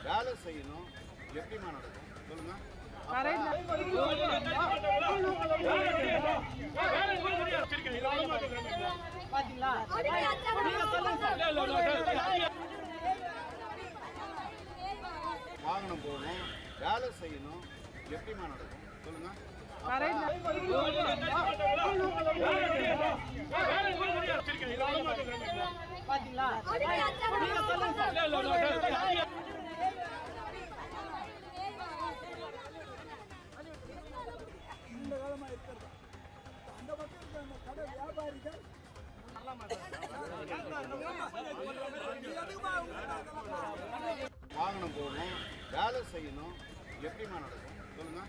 வேலை செய்யணும். எப்படிமா நடக்கும் சொல்லுங்க. வாகனம் போகணும், வேலை செய்யணும். எப்படிமா நடக்கும் சொல்லுங்க. வாகனம் போகணும், வேலை செய்யணும். எப்படிமா நடக்கும் சொல்லுங்க.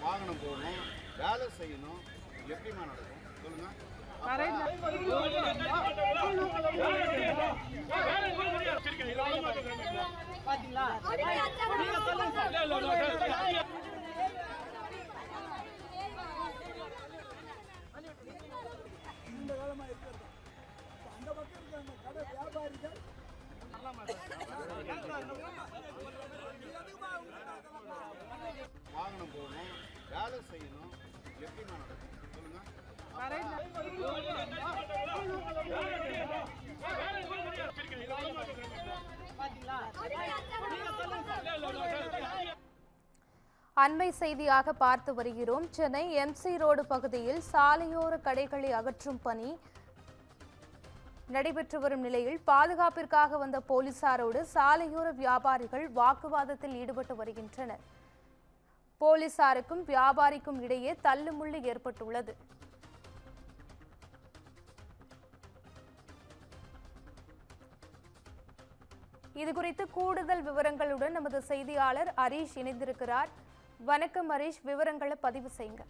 வாகனம் போகணும், வேலை செய்யணும். எப்படிமா நடக்கும் சொல்லுங்க. வாகனம் போகணும், வேலை செய்யணும். எப்படிமா நடக்கும் சொல்லுங்க. அண்மை செய்தியாக பார்த்து வருகிறோம். சென்னை எம்சி ரோடு பகுதியில் சாலையோர கடைகளை அகற்றும் பணி நடைபெற்று வரும் நிலையில் பாதுகாப்பிற்காக வந்த போலீசாரோடு சாலையோர வியாபாரிகள் வாக்குவாதத்தில் ஈடுபட்டு வருகின்றனர். போலீசாருக்கும் வியாபாரிக்கும் இடையே தள்ளுமுள்ளு ஏற்பட்டுள்ளது. இதுகுறித்து கூடுதல் விவரங்களுடன் நமது செய்தியாளர் ஹரீஷ் இணைந்திருக்கிறார். வணக்கம் ஹரீஷ், விவரங்களை பதிவு செய்யுங்க.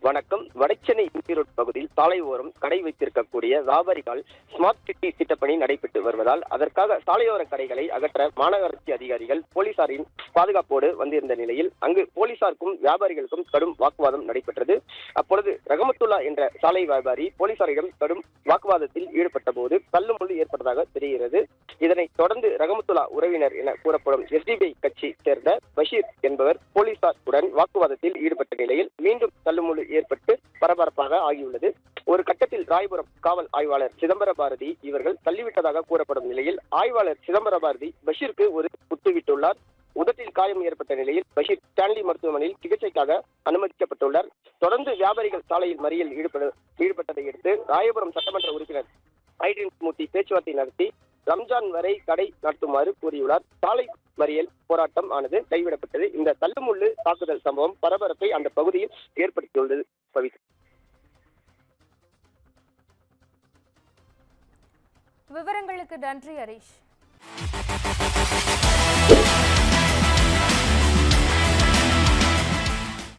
வணக்கம். வடசென்னை எம்சி ரோட் பகுதியில் சாலை ஓரம் கடை வைத்திருக்கக்கூடிய வியாபாரிகள் ஸ்மார்ட் சிட்டி திட்டப்பணி நடைபெற்று வருவதால் அதற்காக சாலையோர கடைகளை அகற்ற மாநகராட்சி அதிகாரிகள் போலீசாரின் பாதுகாப்போடு வந்திருந்த நிலையில் அங்கு போலீசாருக்கும் வியாபாரிகளுக்கும் கடும் வாக்குவாதம் நடைபெற்றது. அப்பொழுது ரஹமத்துல்லா என்ற சாலை வியாபாரி போலீசாரிடம் கடும் வாக்குவாதத்தில் ஈடுபட்ட போது தள்ளுமுள்ளு ஏற்பட்டதாக தெரிகிறது. இதனைத் தொடர்ந்து ரஹமத்துல்லா உறவினர் என கூறப்படும் எஸ்டிபிஐ கட்சி சேர்ந்த பஷீர் என்பவர் போலீசாருடன் வாக்குவாதத்தில் ஈடுபட்ட நிலையில் மீண்டும் தள்ளுமுள்ளு ஏற்பட்டு பரபரப்பாக ஆகியுள்ளது. ஒரு கட்டத்தில் ராயபுரம் காவல் ஆய்வாளர் சிதம்பர பாரதி இவர்கள் தள்ளிவிட்டதாக கூறப்படும் நிலையில் ஆய்வாளர் சிதம்பர பாரதி பஷீருக்கு ஒரு குத்துவிட்டுள்ளார். உதட்டில் காயம் ஏற்பட்ட நிலையில் பஷீர் ஸ்டான்லி மருத்துவமனையில் சிகிச்சைக்காக அனுமதிக்கப்பட்டுள்ளார். தொடர்ந்து வியாபாரிகள் சாலையில் மறியல் ஈடுபட்டதை அடுத்து ராயபுரம் சட்டமன்ற உறுப்பினர் ஐடின் மூர்த்தி பேச்சுவார்த்தை நடத்தி ரம்ஜான் வரை கடை நடத்துமாறு கூறியுள்ளார். சாலை மறியல் போராட்டம் ஆனது கைவிடப்பட்டது. இந்த தள்ளுமுள்ளு தாக்குதல் சம்பவம் பரபரப்பை அந்த பகுதியில் ஏற்படுத்தியுள்ளது. விவரங்களுக்கு நன்றி ஹரீஷ்.